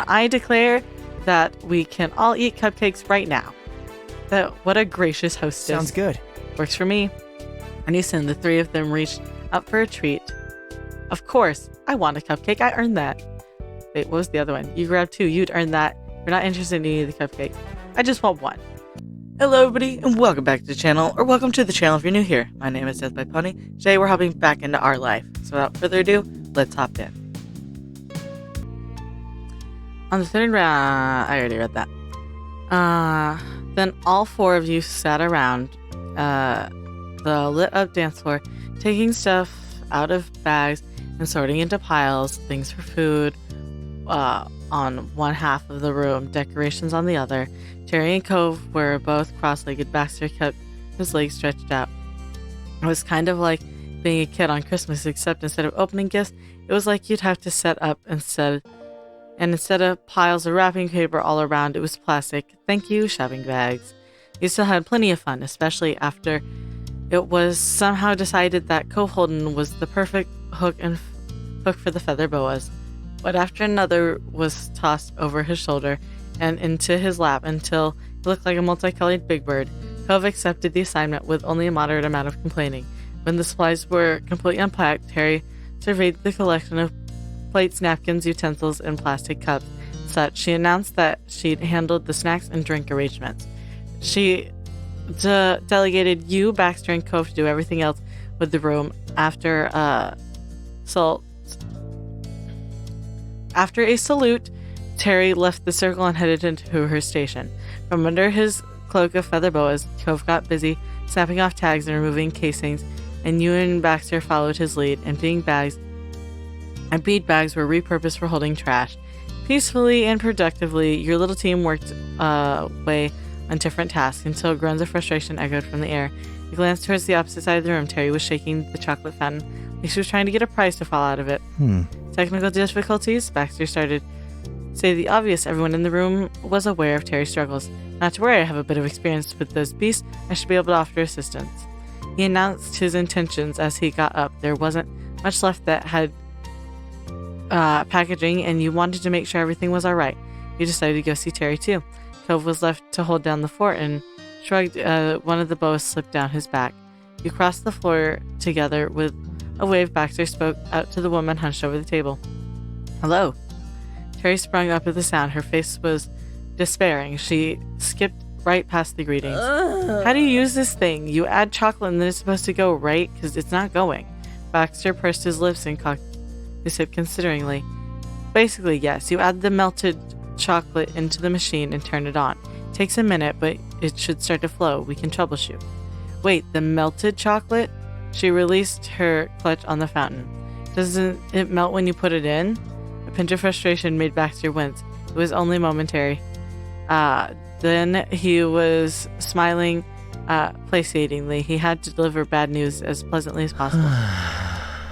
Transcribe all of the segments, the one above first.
I declare that we can all eat cupcakes right now. What a gracious hostess. Sounds good. Works for me. And soon the three of them reached up for a treat. Of course, I want a cupcake. I earned that. Wait, what was the other one? You grabbed two. You'd earned that. You're not interested in any of the cupcakes. I just want one. Hello everybody, and welcome back to the channel, or welcome to the channel if you're new here. My name is Death by Pony. Today we're hopping back into our life. So without further ado, let's hop in. On the third round, I already read that. Then all four of you sat around the lit up dance floor, taking stuff out of bags and sorting into piles, things for food on one half of the room, decorations on the other. Terry and Cove were both cross-legged. Baxter kept his legs stretched out. It was kind of like being a kid on Christmas, except instead of opening gifts, it was like you'd have to set up instead of piles of wrapping paper all around, it was plastic thank you shopping bags. You still had plenty of fun, especially after it was somehow decided that Cove Holden was the perfect hook for the feather boas. But after another was tossed over his shoulder and into his lap until he looked like a multicolored big bird, Cove accepted the assignment with only a moderate amount of complaining. When the supplies were completely unpacked, Terry surveyed the collection of plates, napkins, utensils, and plastic cups. Such, she announced that she'd handled the snacks and drink arrangements. She delegated you, Baxter, and Cove to do everything else with the room. After a salute, Terry left the circle and headed into her station. From under his cloak of feather boas, Cove got busy snapping off tags and removing casings, and you and Baxter followed his lead. Emptying bags and bead bags were repurposed for holding trash. Peacefully and productively, your little team worked away on different tasks until groans of frustration echoed from the air. You glanced towards the opposite side of the room. Terry was shaking the chocolate fountain like she was trying to get a prize to fall out of it. Technical difficulties? Baxter started to say the obvious. Everyone in the room was aware of Terry's struggles. Not to worry, I have a bit of experience with those beasts. I should be able to offer assistance. He announced his intentions as he got up. There wasn't much left that had packaging, and you wanted to make sure everything was alright. You decided to go see Terry too. Cove was left to hold down the fort and shrugged. One of the bows slipped down his back. You crossed the floor together. With a wave, Baxter spoke out to the woman hunched over the table. Hello. Terry sprung up at the sound. Her face was despairing. She skipped right past the greetings. How do you use this thing? You add chocolate and then it's supposed to go, right? Because it's not going. Baxter pursed his lips and cocked his head consideringly. Basically, yes. You add the melted chocolate into the machine and turn it on. It takes a minute, but it should start to flow. We can troubleshoot. Wait, the melted chocolate? She released her clutch on the fountain. Doesn't it melt when you put it in? A pinch of frustration made Baxter wince. It was only momentary. Then he was smiling placatingly. He had to deliver bad news as pleasantly as possible.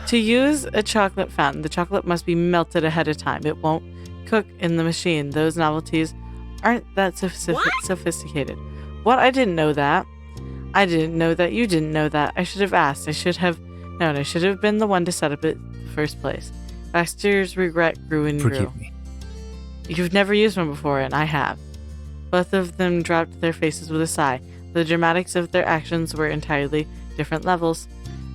To use a chocolate fountain, the chocolate must be melted ahead of time. It won't cook in the machine. Those novelties aren't that sophisticated. What? I didn't know that. I didn't know that. You didn't know that. I should have asked. I should have known. I should have been the one to set up it in the first place. Baxter's regret grew and grew. Forgive me. You've never used one before, and I have. Both of them dropped their faces with a sigh. The dramatics of their actions were entirely different levels.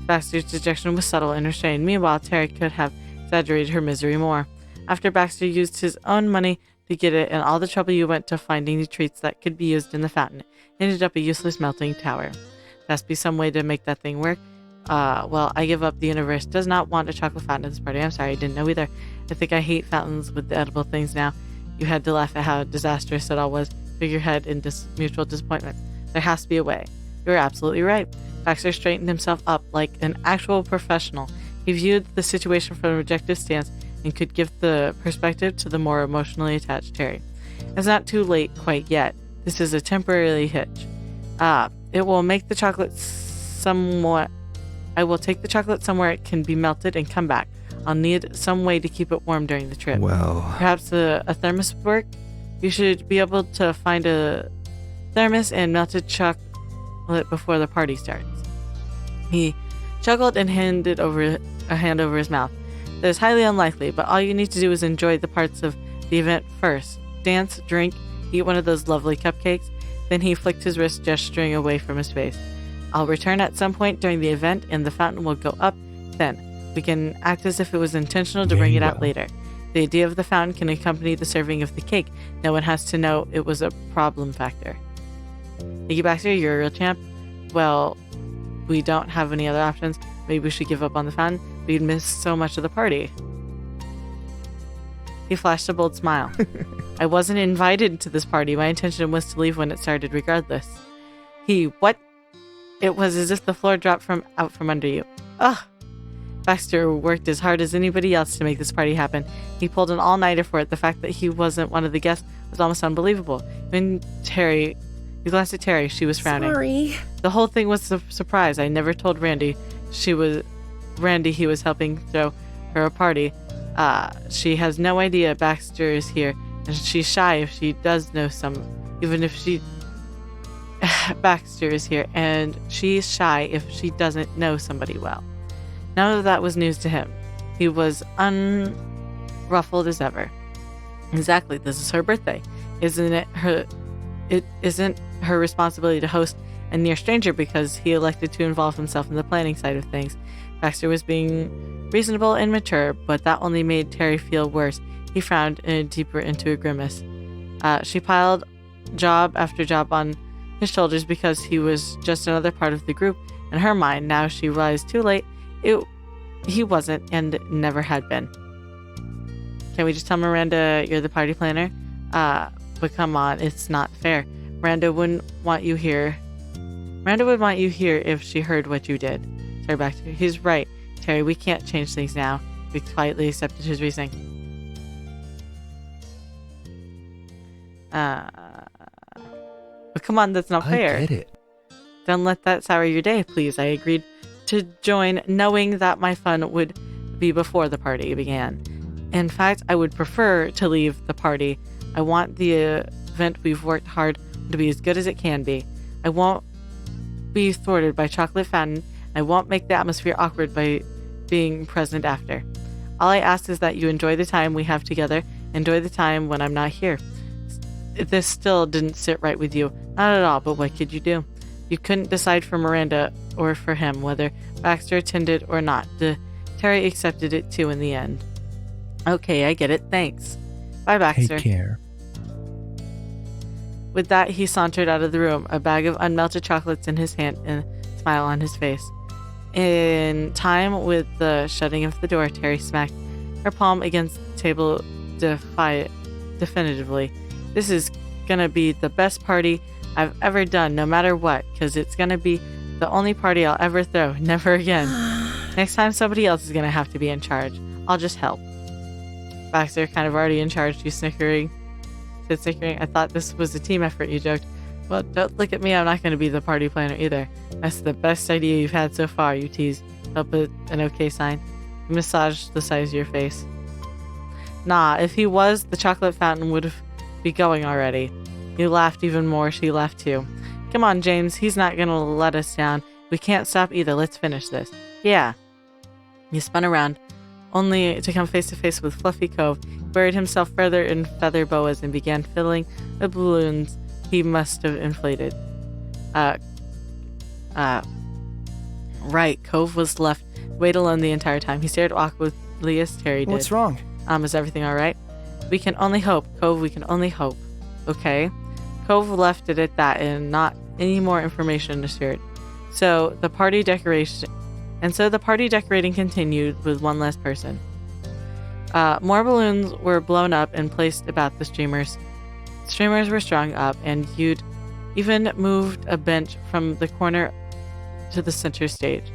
Baxter's dejection was subtle and restrained. Meanwhile, Terry could have exaggerated her misery more. After Baxter used his own money to get it and all the trouble you went to finding the treats that could be used in the fountain, it ended up a useless melting tower. There has to be some way to make that thing work. Well, I give up. The universe does not want a chocolate fountain at this party. I'm sorry, I didn't know either. I think I hate fountains with the edible things now. You had to laugh at how disastrous it all was. Figurehead in mutual disappointment. There has to be a way. You're absolutely right. Baxter straightened himself up like an actual professional. He viewed the situation from an objective stance and could give the perspective to the more emotionally attached Terry. It's not too late quite yet. This is a temporary hitch. It will make the chocolate somewhat... I will take the chocolate somewhere it can be melted and come back. I'll need some way to keep it warm during the trip. Well... Perhaps a thermos would work? You should be able to find a thermos and melted chocolate before the party starts. He chuckled and handed over a hand over his mouth. That is highly unlikely, but all you need to do is enjoy the parts of the event first. Dance, drink, eat one of those lovely cupcakes. Then he flicked his wrist, gesturing away from his face. I'll return at some point during the event, and the fountain will go up then. We can act as if it was intentional to bring it out later. The idea of the fountain can accompany the serving of the cake. No one has to know it was a problem factor. Thank you, Baxter. You're a real champ. Well, we don't have any other options. Maybe we should give up on the fountain. We'd miss so much of the party. He flashed a bold smile. I wasn't invited to this party. My intention was to leave when it started regardless. What? It was as if the floor dropped out from under you. Ugh. Baxter worked as hard as anybody else to make this party happen. He pulled an all-nighter for it. The fact that he wasn't one of the guests was almost unbelievable. You glanced at Terry. She was frowning. Sorry. The whole thing was a surprise. I never told Randy he was helping throw her a party. She has no idea Baxter is here, and she's shy if she does know Baxter is here, and she's shy if she doesn't know somebody well. None of that was news to him. He was unruffled as ever. Exactly, this is her birthday. It isn't her responsibility to host a near stranger because he elected to involve himself in the planning side of things. Baxter was being reasonable and mature, but that only made Terry feel worse. He frowned deeper into a grimace. She piled job after job on his shoulders because he was just another part of the group. In her mind, now she realized too late, he wasn't and never had been. Can we just tell Miranda you're the party planner? But come on, it's not fair. Miranda wouldn't want you here. Miranda would want you here if she heard what you did. Terry Baxter. He's right. Terry, we can't change things now. We quietly accepted his reasoning. But come on, that's not fair. I get it. Don't let that sour your day, please. I agreed to join knowing that my fun would be before the party began. In fact, I would prefer to leave the party. I want the event we've worked hard to be as good as it can be. I won't be thwarted by chocolate fountain. I won't make the atmosphere awkward by being present after. All I ask is that you enjoy the time we have together. Enjoy the time when I'm not here. This still didn't sit right with you. Not at all, but what could you do? You couldn't decide for Miranda or for him whether Baxter attended or not. Terry accepted it too in the end. Okay, I get it. Thanks. Bye, Baxter. Take care. With that, he sauntered out of the room, a bag of unmelted chocolates in his hand and a smile on his face. In time with the shutting of the door, Terry smacked her palm against the table definitively. This is gonna be the best party I've ever done, no matter what, because it's gonna be the only party I'll ever throw. Never again. Next time, somebody else is gonna have to be in charge. I'll just help. Baxter, kind of already in charge, you snickering. Said snickering. I thought this was a team effort, you joked. Well, don't look at me. I'm not going to be the party planner either. That's the best idea you've had so far, you teased. Help it an okay sign. You massaged the sides of your face. Nah, if he was, the chocolate fountain would be going already. You laughed even more. She laughed too. Come on, James. He's not going to let us down. We can't stop either. Let's finish this. Yeah. He spun around, only to come face to face with Fluffy Cove. He buried himself further in feather boas and began filling the balloons he must have inflated. Right, Cove was left wait alone the entire time. He stared awkwardly as Terry did. What's wrong? Is everything alright? We can only hope, Cove, we can only hope. Okay. Cove left it at that and not any more information assured. So the party decorating continued with one less person. More balloons were blown up and placed about the streamers. Streamers were strung up, and you'd even moved a bench from the corner to the center stage.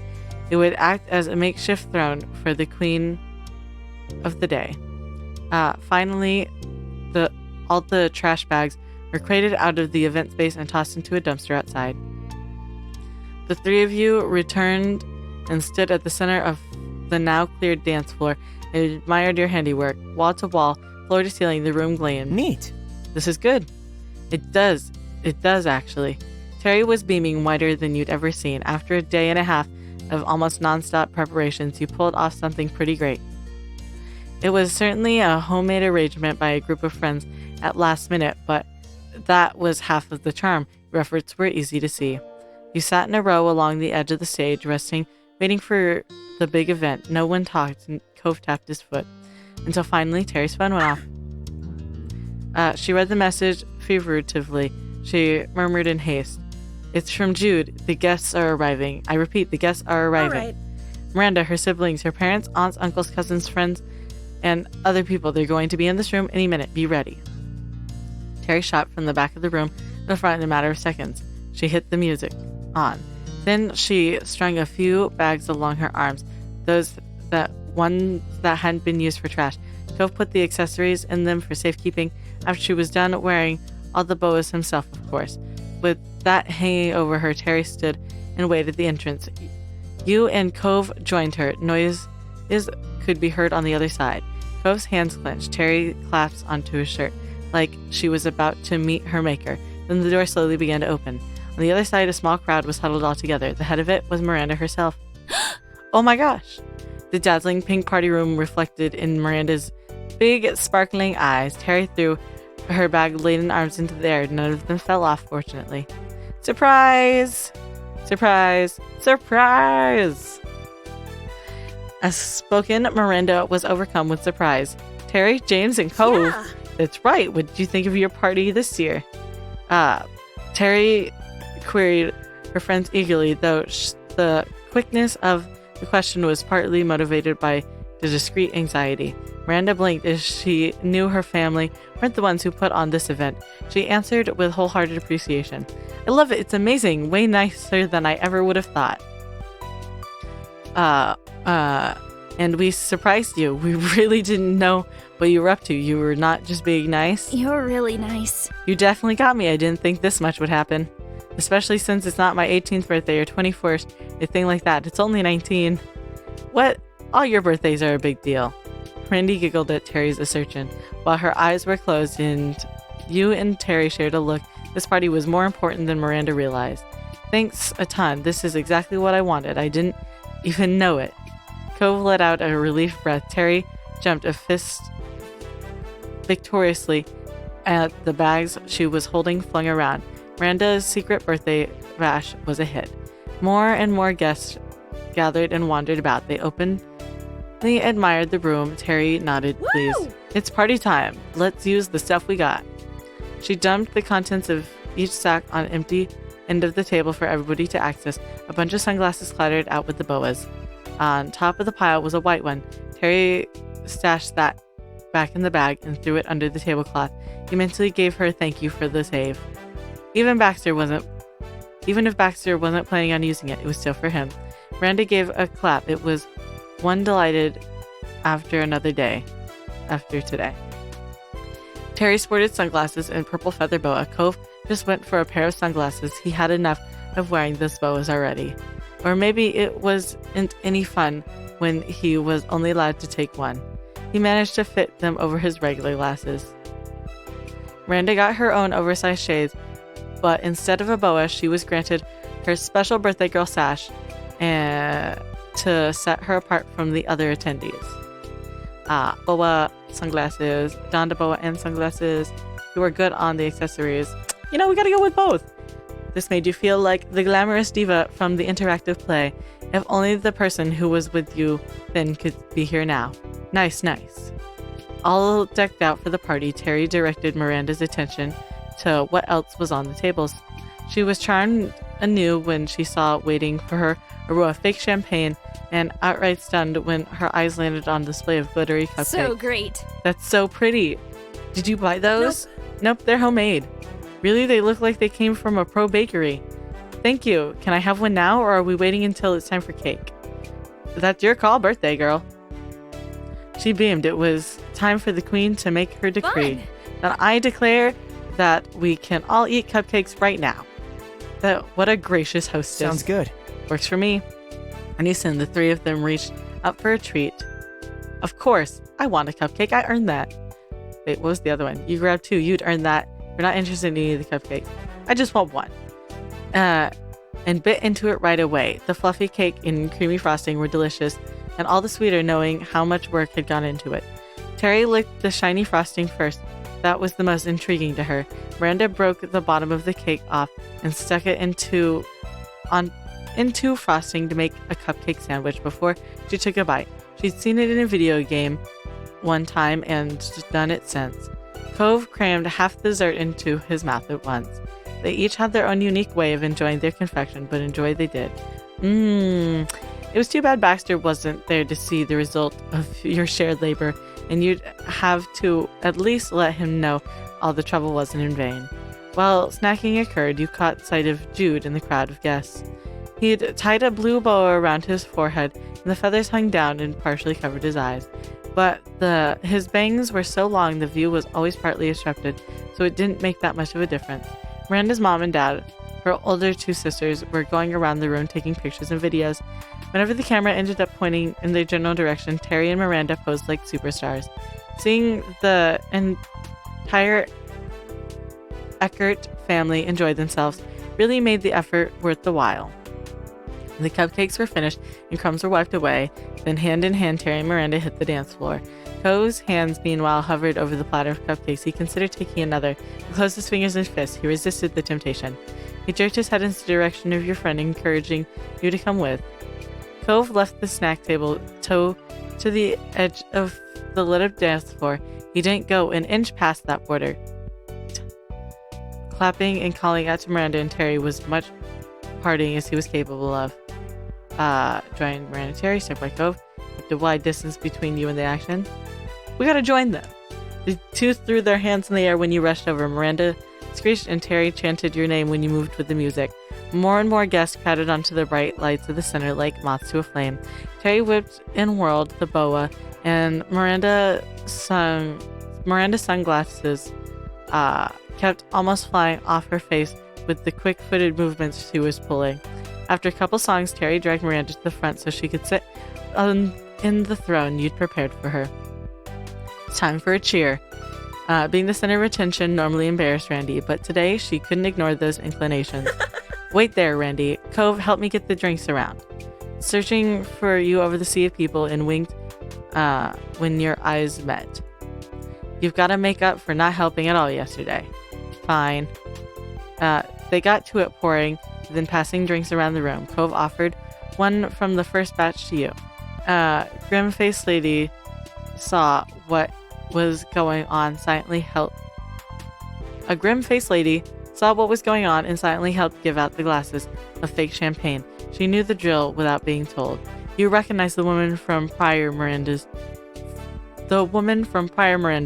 It would act as a makeshift throne for the queen of the day. Finally, all the trash bags were crated out of the event space and tossed into a dumpster outside. The three of you returned and stood at the center of the now cleared dance floor and admired your handiwork. Wall to wall, floor to ceiling, the room gleamed. Neat. This is good. It does actually. Terry was beaming whiter than you'd ever seen. After a day and a half of almost non-stop preparations, you pulled off something pretty great. It was certainly a homemade arrangement by a group of friends at last minute, but that was half of the charm. Your efforts were easy to see. You sat in a row along the edge of the stage, resting, waiting for the big event. No one talked, and Cove tapped his foot. Until finally, Terry's phone went off. She read the message figuratively. She murmured in haste. It's from Jude. The guests are arriving. I repeat, the guests are arriving. All right. Miranda, her siblings, her parents, aunts, uncles, cousins, friends, and other people. They're going to be in this room any minute. Be ready. Terry shot from the back of the room to the front in a matter of seconds. She hit the music on. Then she strung a few bags along her arms, those that hadn't been used for trash. Cove put the accessories in them for safekeeping after she was done wearing all the boas himself, of course. With that hanging over her, Terry stood and waited at the entrance. You and Cove joined her. Noises could be heard on the other side. Cove's hands clenched. Terry clasped onto his shirt, like she was about to meet her maker. Then the door slowly began to open. On the other side, a small crowd was huddled all together. The head of it was Miranda herself. Oh my gosh! The dazzling pink party room reflected in Miranda's big, sparkling eyes. Terry threw her bag-laden arms into the air. None of them fell off, fortunately. Surprise! Surprise! Surprise! As spoken, Miranda was overcome with surprise. Terry, James, and Cove. Yeah. That's right. What did you think of your party this year? Terry queried her friends eagerly, though the quickness of the question was partly motivated by the discreet anxiety. Miranda blinked as she knew her family weren't the ones who put on this event. She answered with wholehearted appreciation. I love it. It's amazing. Way nicer than I ever would have thought. And we surprised you. We really didn't know what you were up to. You were not just being nice. You're really nice. You definitely got me. I didn't think this much would happen. Especially since it's not my 18th birthday or 21st, a thing like that. It's only 19. What? All your birthdays are a big deal. Randy giggled at Terry's assertion, while her eyes were closed, and you and Terry shared a look. This party was more important than Miranda realized. Thanks a ton. This is exactly what I wanted. I didn't even know it. Cove let out a relief breath. Terry jumped a fist victoriously at the bags she was holding flung around. Miranda's secret birthday bash was a hit. More and more guests gathered and wandered about. They openly admired the room. Terry nodded, please. Woo! It's party time. Let's use the stuff we got. She dumped the contents of each sack on an empty end of the table for everybody to access. A bunch of sunglasses clattered out with the boas. On top of the pile was a white one. Terry stashed that back in the bag and threw it under the tablecloth. He mentally gave her a thank you for the save. Even if Baxter wasn't planning on using it, it was still for him. Miranda gave a clap. It was one delighted after today. Terry sported sunglasses and purple feather boa. Cove just went for a pair of sunglasses. He had enough of wearing those boas already. Or maybe it wasn't any fun when he was only allowed to take one. He managed to fit them over his regular glasses. Miranda got her own oversized shades, but instead of a boa, she was granted her special birthday girl sash to set her apart from the other attendees. Boa, sunglasses, donned a boa and sunglasses. You were good on the accessories. We gotta go with both. This made you feel like the glamorous diva from the interactive play. If only the person who was with you then could be here now. Nice, nice. All decked out for the party, Terry directed Miranda's attention to what else was on the tables. She was charmed anew when she saw waiting for her a row of fake champagne, and outright stunned when her eyes landed on a display of glittery cupcakes. So great. That's so pretty. Did you buy those? Nope, they're homemade. Really, they look like they came from a pro bakery. Thank you. Can I have one now, or are we waiting until it's time for cake? That's your call, birthday girl. She beamed. It was time for the queen to make her decree. Fun. Then I declare that we can all eat cupcakes right now. What a gracious hostess. Sounds good. Works for me. Unison, the three of them reached up for a treat. Of course, I want a cupcake. I earned that. Wait, what was the other one? You grabbed two. You'd earned that. We're not interested in any of the cupcake. I just want one. And bit into it right away. The fluffy cake and creamy frosting were delicious, and all the sweeter knowing how much work had gone into it. Terry licked the shiny frosting first. That was the most intriguing to her. Miranda broke the bottom of the cake off and stuck it into frosting to make a cupcake sandwich before she took a bite. She'd seen it in a video game one time and done it since. Cove crammed half the dessert into his mouth at once. They each had their own unique way of enjoying their confection, but enjoy they did. It was too bad Baxter wasn't there to see the result of your shared labor, and you'd have to at least let him know all the trouble wasn't in vain. While snacking occurred, you caught sight of Jude in the crowd of guests. He'd tied a blue bow around his forehead, and the feathers hung down and partially covered his eyes. But his bangs were so long the view was always partly obstructed, so it didn't make that much of a difference. Miranda's mom and dad, her older two sisters, were going around the room taking pictures and videos. Whenever the camera ended up pointing in their general direction, Terry and Miranda posed like superstars. Seeing the entire Eckert family enjoy themselves really made the effort worth the while. The cupcakes were finished and crumbs were wiped away. Then hand in hand, Terry and Miranda hit the dance floor. Cove's hands meanwhile hovered over the platter of cupcakes. He considered taking another. He closed his fingers and fists. He resisted the temptation. He jerked his head in the direction of your friend, encouraging you to come with. Cove left the snack table to the edge of the lit up dance floor. He didn't go an inch past that border. Clapping and calling out to Miranda and Terry was much partying as he was capable of. Join Miranda and Terry, step by Cove. Keep the wide distance between you and the action. We gotta join them. The two threw their hands in the air when you rushed over. Miranda screeched and Terry chanted your name when you moved with the music. More and more guests crowded onto the bright lights of the center like moths to a flame. Terry whipped and whirled the boa, and Miranda's sunglasses kept almost flying off her face with the quick-footed movements she was pulling. After a couple songs, Terry dragged Miranda to the front so she could sit in the throne you'd prepared for her. It's time for a cheer. Being the center of attention normally embarrassed Randy, but today she couldn't ignore those inclinations. Wait there, Randy. Cove, help me get the drinks around. Searching for you over the sea of people and winked when your eyes met. You've got to make up for not helping at all yesterday. Fine. They got to it pouring, then passing drinks around the room. Cove offered one from the first batch to you. Grim-faced lady saw what was going on, silently helped. A grim-faced lady saw what was going on and silently helped give out the glasses of fake champagne. She knew the drill without being told. You recognized the woman from prior Miranda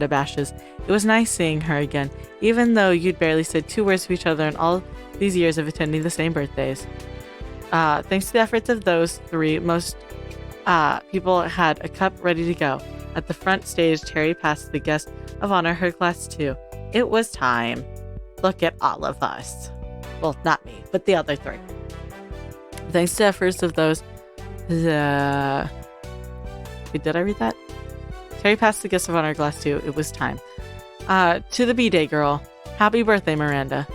bashes. It was nice seeing her again, even though you'd barely said two words to each other in all these years of attending the same birthdays. Thanks to the efforts of those three, most people had a cup ready to go. At the front stage, Terry passed the guest of honor her glass too. It was time. Look at all of us. Well, not me, but the other three. Thanks to the efforts of those... Wait, did I read that? Terry passed the guest of honor glass too. It was time. To the B-Day girl. Happy birthday, Miranda.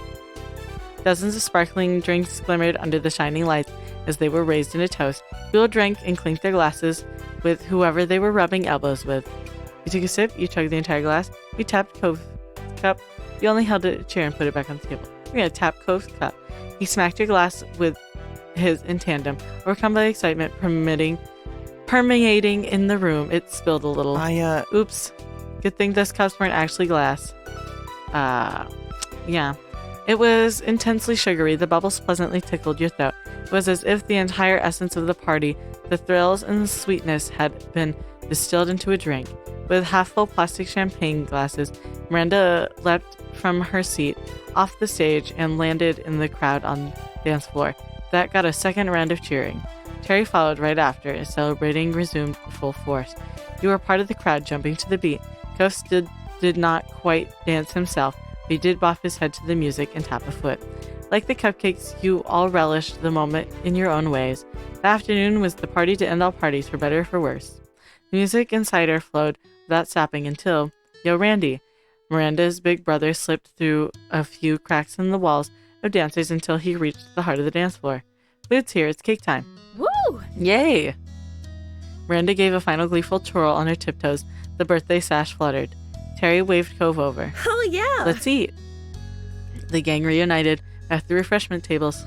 Dozens of sparkling drinks glimmered under the shining lights as they were raised in a toast. People drank and clinked their glasses with whoever they were rubbing elbows with. You took a sip, you chugged the entire glass, you tapped Cove's cup. You only held it a chair and put it back on the table. You're gonna tap Cove's cup. He smacked your glass with his in tandem. Overcome by excitement permeating in the room, it spilled a little. Oops. Good thing those cups weren't actually glass. Yeah. It was intensely sugary. The bubbles pleasantly tickled your throat. It was as if the entire essence of the party, the thrills and the sweetness, had been distilled into a drink. With half-full plastic champagne glasses, Miranda leapt from her seat off the stage and landed in the crowd on the dance floor. That got a second round of cheering. Terry followed right after, as celebrating resumed full force. You were part of the crowd, jumping to the beat. Cove did not quite dance himself, but he did bop his head to the music and tap a foot. Like the cupcakes, you all relished the moment in your own ways. The afternoon was the party to end all parties, for better or for worse. The music and cider flowed without stopping until, yo, Randy. Miranda's big brother slipped through a few cracks in the walls of dancers until he reached the heart of the dance floor. Food's here, it's cake time. Woo! Yay! Miranda gave a final gleeful twirl on her tiptoes. The birthday sash fluttered. Terry waved Cove over. Oh, yeah. Let's eat. The gang reunited at the refreshment tables.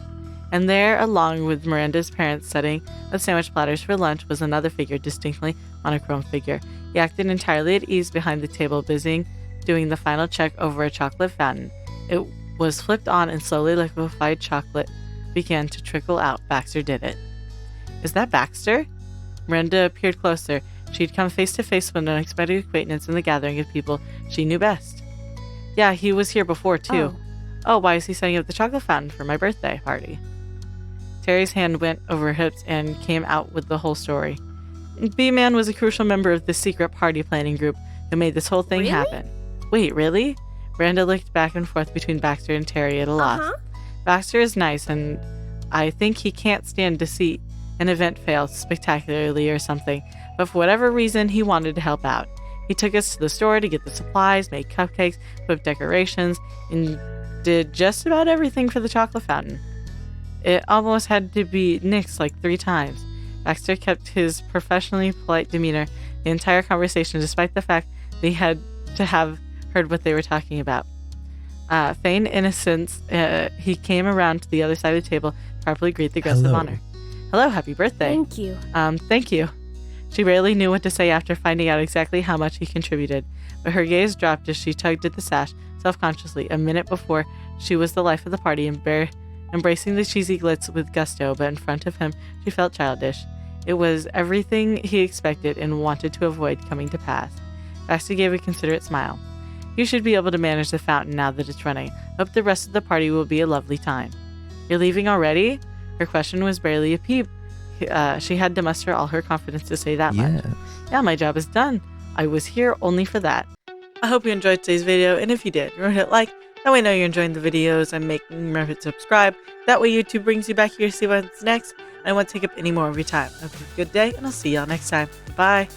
And there, along with Miranda's parents setting up sandwich platters for lunch, was another figure, distinctly monochrome figure. He acted entirely at ease behind the table, busy doing the final check over a chocolate fountain. It was flipped on and slowly liquefied chocolate began to trickle out. Baxter did it. Is that Baxter? Miranda peered closer. She'd come face to face with an unexpected acquaintance in the gathering of people she knew best. Yeah, he was here before, too. Oh, why is he setting up the chocolate fountain for my birthday party? Terry's hand went over her hips and came out with the whole story. B-Man was a crucial member of the secret party planning group who made this whole thing happen. Wait, really? Miranda looked back and forth between Baxter and Terry at a loss. Baxter is nice, and I think he can't stand to see an event fail spectacularly or something, but for whatever reason, he wanted to help out. He took us to the store to get the supplies, made cupcakes, put up decorations, and did just about everything for the chocolate fountain. It almost had to be nixed like 3 times. Baxter kept his professionally polite demeanor the entire conversation, despite the fact that he had to have heard what they were talking about. Feign innocence, he came around to the other side of the table to properly greet the guest of honor. Hello, happy birthday. Thank you. Thank you. She barely knew what to say after finding out exactly how much he contributed, but her gaze dropped as she tugged at the sash self-consciously. A minute before, she was the life of the party, embracing the cheesy glitz with gusto, but in front of him, she felt childish. It was everything he expected and wanted to avoid coming to pass. Baxter gave a considerate smile. You should be able to manage the fountain now that it's running. Hope the rest of the party will be a lovely time. You're leaving already? Her question was barely a peep. She had to muster all her confidence to say that much. Yeah, my job is done. I was here only for that. I hope you enjoyed today's video, and if you did, remember to hit like. That way I know you're enjoying the videos I'm making. Remember to subscribe. That way YouTube brings you back here to see what's next. And I won't take up any more of your time. Have a good day, and I'll see y'all next time. Bye.